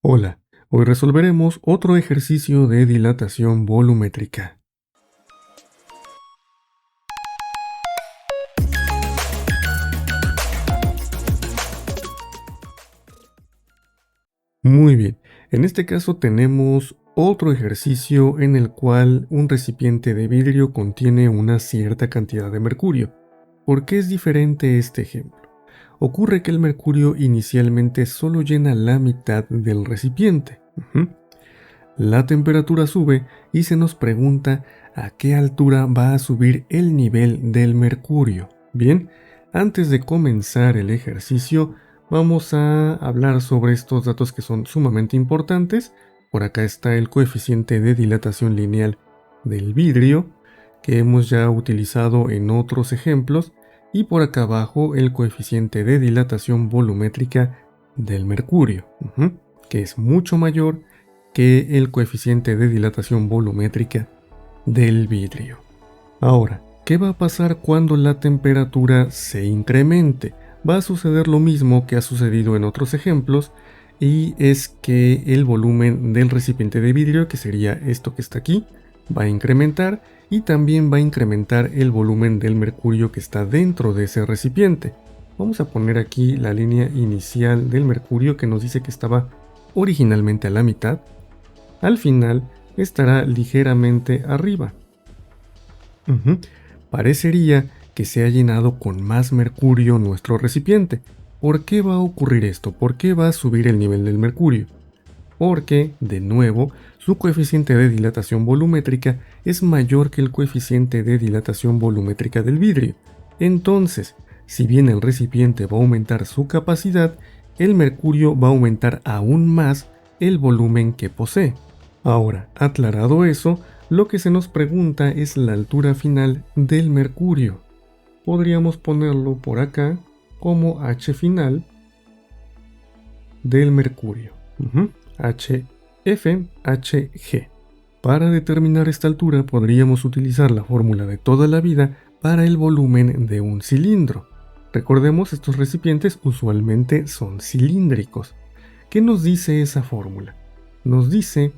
Hola, hoy resolveremos otro ejercicio de dilatación volumétrica. Muy bien, en este caso tenemos otro ejercicio en el cual un recipiente de vidrio contiene una cierta cantidad de mercurio. ¿Por qué es diferente este ejemplo? Ocurre que el mercurio inicialmente solo llena la mitad del recipiente. La temperatura sube y se nos pregunta a qué altura va a subir el nivel del mercurio. Bien, antes de comenzar el ejercicio, vamos a hablar sobre estos datos que son sumamente importantes. Por acá está el coeficiente de dilatación lineal del vidrio, que hemos ya utilizado en otros ejemplos, y por acá abajo el coeficiente de dilatación volumétrica del mercurio, que es mucho mayor que el coeficiente de dilatación volumétrica del vidrio. Ahora, ¿qué va a pasar cuando la temperatura se incremente? Va a suceder lo mismo que ha sucedido en otros ejemplos, y es que el volumen del recipiente de vidrio, que sería esto que está aquí, va a incrementar, y también va a incrementar el volumen del mercurio que está dentro de ese recipiente. Vamos a poner aquí la línea inicial del mercurio que nos dice que estaba originalmente a la mitad. Al final estará ligeramente arriba. Parecería que se ha llenado con más mercurio nuestro recipiente. ¿Por qué va a ocurrir esto? ¿Por qué va a subir el nivel del mercurio? Porque, de nuevo, su coeficiente de dilatación volumétrica es mayor que el coeficiente de dilatación volumétrica del vidrio. Entonces, si bien el recipiente va a aumentar su capacidad, el mercurio va a aumentar aún más el volumen que posee. Ahora, aclarado eso, lo que se nos pregunta es la altura final del mercurio. Podríamos ponerlo por acá como H final del mercurio. HFHG. Para determinar esta altura podríamos utilizar la fórmula de toda la vida para el volumen de un cilindro. Recordemos, estos recipientes usualmente son cilíndricos. ¿Qué nos dice esa fórmula? Nos dice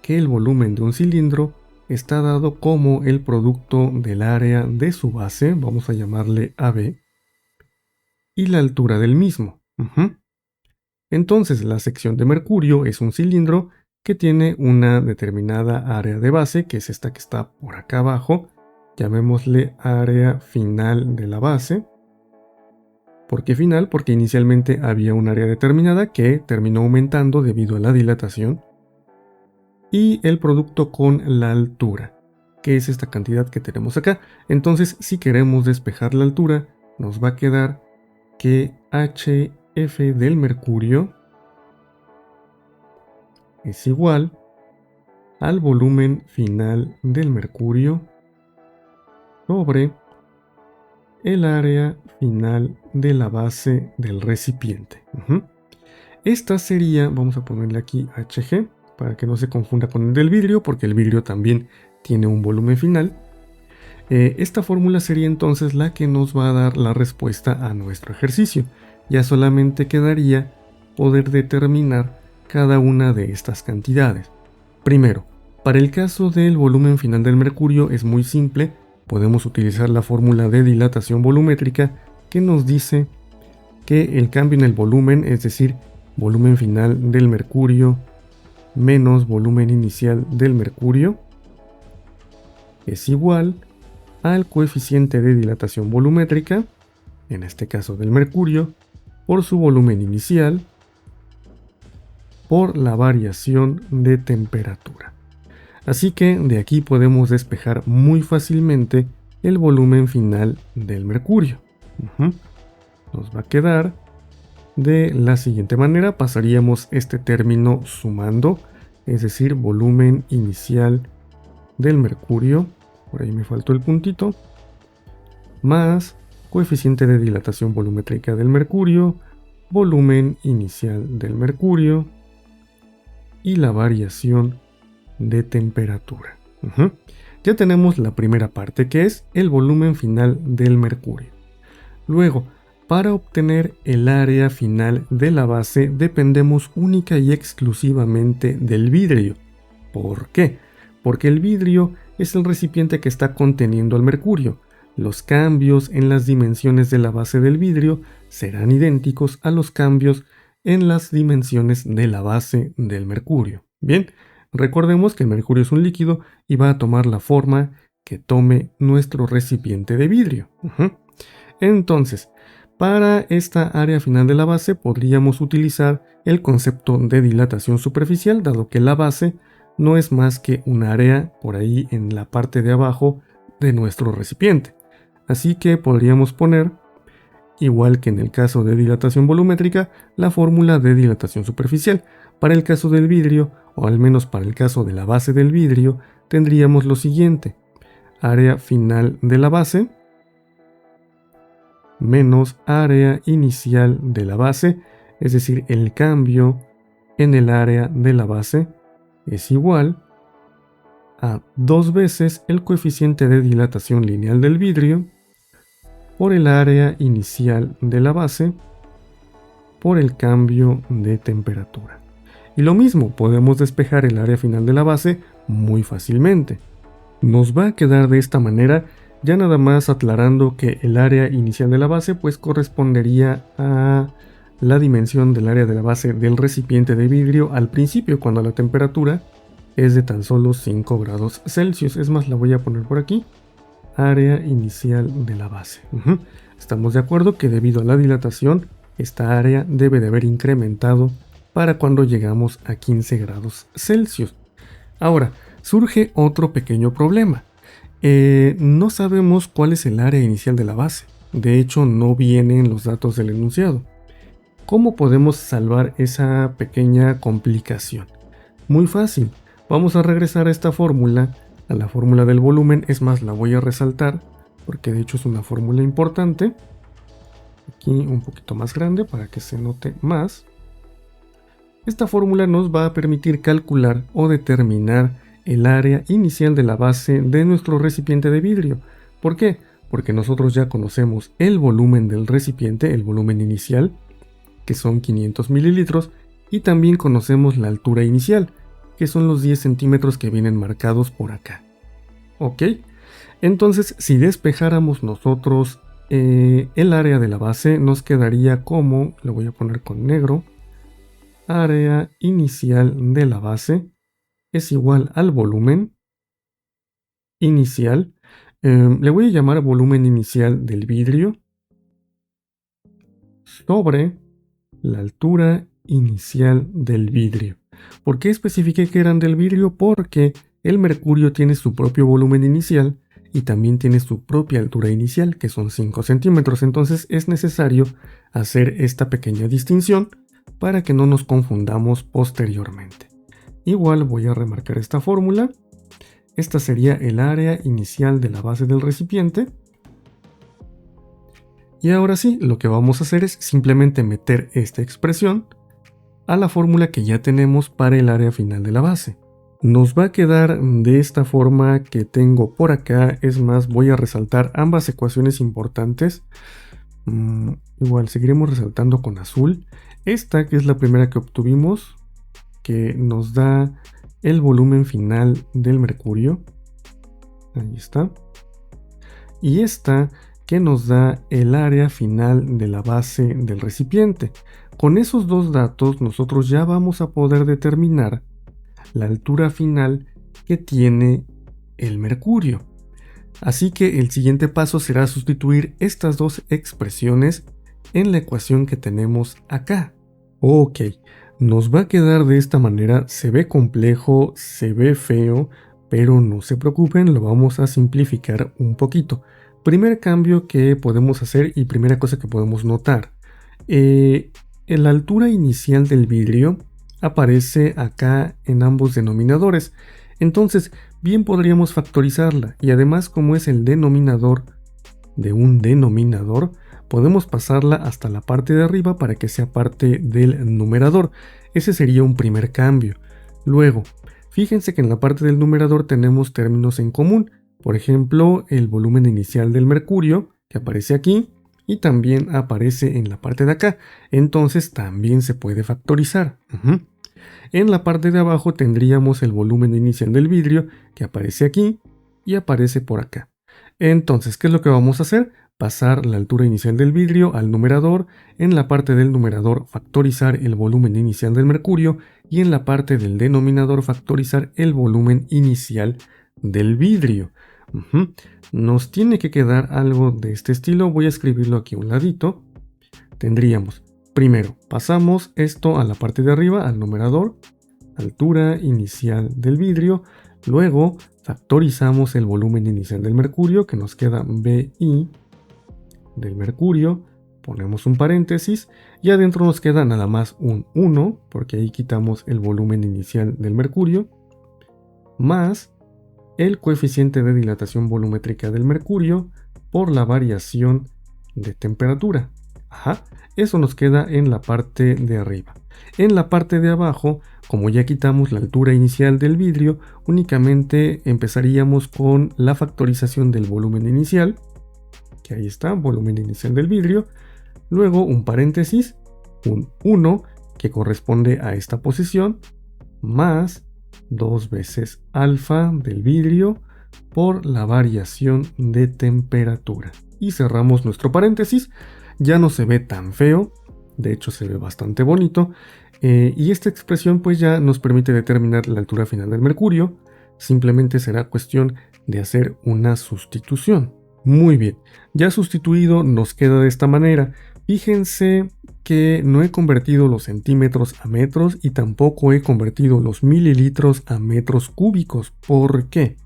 que el volumen de un cilindro está dado como el producto del área de su base, vamos a llamarle AB, y la altura del mismo. Entonces, la sección de mercurio es un cilindro que tiene una determinada área de base, que es esta que está por acá abajo. Llamémosle área final de la base. ¿Por qué final? Porque inicialmente había un área determinada que terminó aumentando debido a la dilatación. Y el producto con la altura, que es esta cantidad que tenemos acá. Entonces, si queremos despejar la altura, nos va a quedar que HF del mercurio es igual al volumen final del mercurio sobre el área final de la base del recipiente. Esta sería, vamos a ponerle aquí HG, para que no se confunda con el del vidrio, porque el vidrio también tiene un volumen final. Esta fórmula sería entonces la que nos va a dar la respuesta a nuestro ejercicio. Ya solamente quedaría poder determinar cada una de estas cantidades. Primero, para el caso del volumen final del mercurio es muy simple. Podemos utilizar la fórmula de dilatación volumétrica que nos dice que el cambio en el volumen, es decir, volumen final del mercurio menos volumen inicial del mercurio, es igual al coeficiente de dilatación volumétrica, en este caso del mercurio, por su volumen inicial, por la variación de temperatura. Así que de aquí podemos despejar muy fácilmente el volumen final del mercurio. Nos va a quedar de la siguiente manera. Pasaríamos este término sumando, es decir, volumen inicial del mercurio, por ahí me faltó el puntito, más coeficiente de dilatación volumétrica del mercurio, volumen inicial del mercurio y la variación de temperatura. Ya tenemos la primera parte, que es el volumen final del mercurio. Luego, Para obtener el área final de la base dependemos única y exclusivamente del vidrio. ¿Por qué? Porque el vidrio es el recipiente que está conteniendo al mercurio. Los cambios en las dimensiones de la base del vidrio serán idénticos a los cambios en las dimensiones de la base del mercurio. Bien, recordemos que el mercurio es un líquido y va a tomar la forma que tome nuestro recipiente de vidrio. Entonces, para esta área final de la base podríamos utilizar el concepto de dilatación superficial, dado que la base no es más que un área por ahí en la parte de abajo de nuestro recipiente. Así que podríamos poner, igual que en el caso de dilatación volumétrica, la fórmula de dilatación superficial. Para el caso del vidrio, o al menos para el caso de la base del vidrio, tendríamos lo siguiente: área final de la base menos área inicial de la base, es decir, el cambio en el área de la base es igual a 2 veces el coeficiente de dilatación lineal del vidrio por el área inicial de la base por el cambio de temperatura. Y lo mismo, podemos despejar el área final de la base muy fácilmente. Nos va a quedar de esta manera, ya nada más aclarando que el área inicial de la base pues correspondería a la dimensión del área de la base del recipiente de vidrio al principio, cuando la temperatura es de tan solo 5 grados Celsius. Es más, la voy a poner por aquí: área inicial de la base. Estamos de acuerdo que debido a la dilatación, esta área debe de haber incrementado para cuando llegamos a 15 grados Celsius. Ahora, surge otro pequeño problema. No sabemos cuál es el área inicial de la base. De hecho, no vienen los datos del enunciado. ¿Cómo podemos salvar esa pequeña complicación? Muy fácil. Vamos a regresar a esta fórmula, a la fórmula del volumen. Es más, la voy a resaltar porque de hecho es una fórmula importante. Aquí un poquito más grande para que se note más. Esta fórmula nos va a permitir calcular o determinar el área inicial de la base de nuestro recipiente de vidrio. ¿Por qué? Porque nosotros ya conocemos el volumen del recipiente, el volumen inicial, que son 500 mililitros, y también conocemos la altura inicial, que son los 10 centímetros que vienen marcados por acá. ¿Ok? Entonces, si despejáramos nosotros el área de la base, nos quedaría como, lo voy a poner con negro, área inicial de la base es igual al volumen inicial, le voy a llamar volumen inicial del vidrio, sobre la altura inicial del vidrio. ¿Por qué especifiqué que eran del vidrio? Porque el mercurio tiene su propio volumen inicial y también tiene su propia altura inicial, que son 5 centímetros. Entonces es necesario hacer esta pequeña distinción para que no nos confundamos posteriormente. Igual voy a remarcar esta fórmula. Esta sería el área inicial de la base del recipiente. Y ahora sí, lo que vamos a hacer es simplemente meter esta expresión a la fórmula que ya tenemos para el área final de la base. Nos va a quedar de esta forma que tengo por acá. Es más, voy a resaltar ambas ecuaciones importantes. Igual seguiremos resaltando con azul. Esta, que es la primera que obtuvimos, que nos da el volumen final del mercurio. Ahí está. Y esta, que nos da el área final de la base del recipiente. Con esos dos datos nosotros ya vamos a poder determinar la altura final que tiene el mercurio. Así que el siguiente paso será sustituir estas dos expresiones en la ecuación que tenemos acá. Ok, nos va a quedar de esta manera. Se ve complejo, se ve feo, pero no se preocupen, lo vamos a simplificar un poquito. Primer cambio que podemos hacer y primera cosa que podemos notar. La altura inicial del vidrio aparece acá en ambos denominadores. Entonces, bien podríamos factorizarla, y además, como es el denominador de un denominador, podemos pasarla hasta la parte de arriba para que sea parte del numerador. Ese sería un primer cambio. Luego, fíjense que en la parte del numerador tenemos términos en común. Por ejemplo, el volumen inicial del mercurio, que aparece aquí, y también aparece en la parte de acá. Entonces también se puede factorizar. En la parte de abajo tendríamos el volumen inicial del vidrio que aparece aquí y aparece por acá. Entonces, ¿qué es lo que vamos a hacer? Pasar la altura inicial del vidrio al numerador, en la parte del numerador factorizar el volumen inicial del mercurio y en la parte del denominador factorizar el volumen inicial del vidrio. Nos tiene que quedar algo de este estilo, voy a escribirlo aquí a un ladito. Tendríamos, primero, pasamos esto a la parte de arriba, al numerador, altura inicial del vidrio, luego factorizamos el volumen inicial del mercurio, que nos queda BI del mercurio, ponemos un paréntesis y adentro nos queda nada más un 1, porque ahí quitamos el volumen inicial del mercurio, más el coeficiente de dilatación volumétrica del mercurio por la variación de temperatura. Eso nos queda en la parte de arriba. En la parte de abajo, como ya quitamos la altura inicial del vidrio, únicamente empezaríamos con la factorización del volumen inicial, que ahí está, volumen inicial del vidrio, luego un paréntesis, un 1, que corresponde a esta posición, más 2 veces alfa del vidrio por la variación de temperatura. Y cerramos nuestro paréntesis. Ya no se ve tan feo, de hecho se ve bastante bonito, y esta expresión pues ya nos permite determinar la altura final del mercurio. Simplemente será cuestión de hacer una sustitución. Muy bien, ya sustituido nos queda de esta manera. Fíjense que no he convertido los centímetros a metros y tampoco he convertido los mililitros a metros cúbicos. ¿Por qué?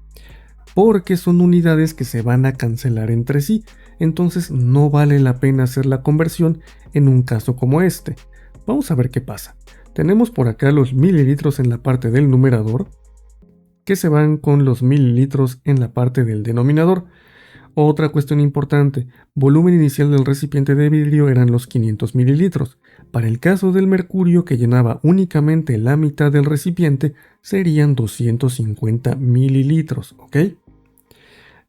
Porque son unidades que se van a cancelar entre sí, entonces no vale la pena hacer la conversión en un caso como este. Vamos a ver qué pasa. Tenemos por acá los mililitros en la parte del numerador, que se van con los mililitros en la parte del denominador. Otra cuestión importante, volumen inicial del recipiente de vidrio eran los 500 mililitros. Para el caso del mercurio, que llenaba únicamente la mitad del recipiente, serían 250 mililitros, ¿ok?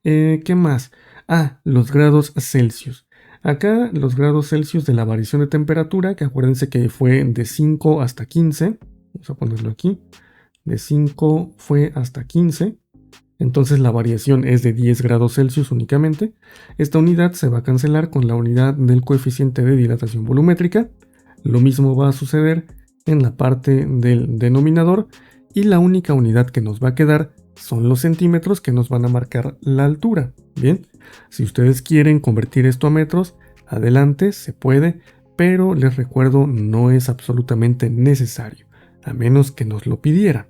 ¿Qué más? Los grados Celsius. Acá los grados Celsius de la variación de temperatura, que acuérdense que fue de 5 hasta 15. Vamos a ponerlo aquí. De 5 fue hasta 15. Entonces la variación es de 10 grados Celsius únicamente. Esta unidad se va a cancelar con la unidad del coeficiente de dilatación volumétrica. Lo mismo va a suceder en la parte del denominador y la única unidad que nos va a quedar son los centímetros, que nos van a marcar la altura. Bien, si ustedes quieren convertir esto a metros, adelante, se puede, pero les recuerdo, no es absolutamente necesario, a menos que nos lo pidieran.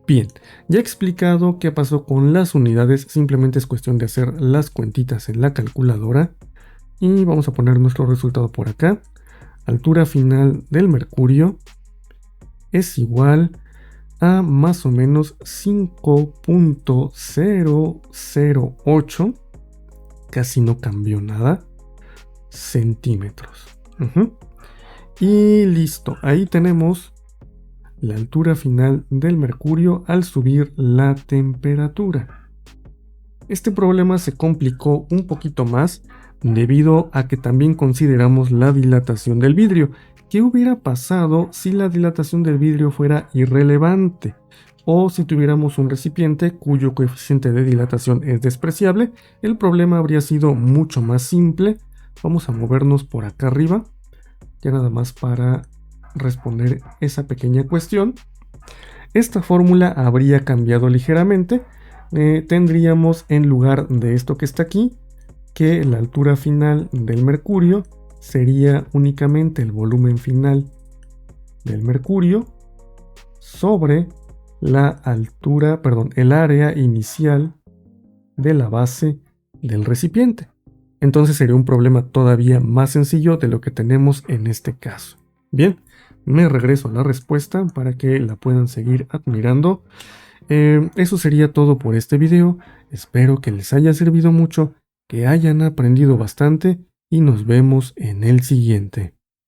Bien, ya he explicado qué pasó con las unidades, simplemente es cuestión de hacer las cuentitas en la calculadora y vamos a poner nuestro resultado por acá. Altura final del mercurio es igual a más o menos 5.008, casi no cambió nada, centímetros. Y listo, ahí tenemos la altura final del mercurio al subir la temperatura. Este problema se complicó un poquito más debido a que también consideramos la dilatación del vidrio. ¿Qué hubiera pasado si la dilatación del vidrio fuera irrelevante? O si tuviéramos un recipiente cuyo coeficiente de dilatación es despreciable, el problema habría sido mucho más simple. Vamos a movernos por acá arriba, ya nada más para responder esa pequeña cuestión. Esta fórmula habría cambiado ligeramente. Tendríamos, en lugar de esto que está aquí, que la altura final del mercurio sería únicamente el volumen final del mercurio sobre la altura, el área inicial de la base del recipiente. Entonces sería un problema todavía más sencillo de lo que tenemos en este caso. Bien, me regreso a la respuesta para que la puedan seguir admirando. Eso sería todo por este video. Espero que les haya servido mucho, que hayan aprendido bastante y nos vemos en el siguiente.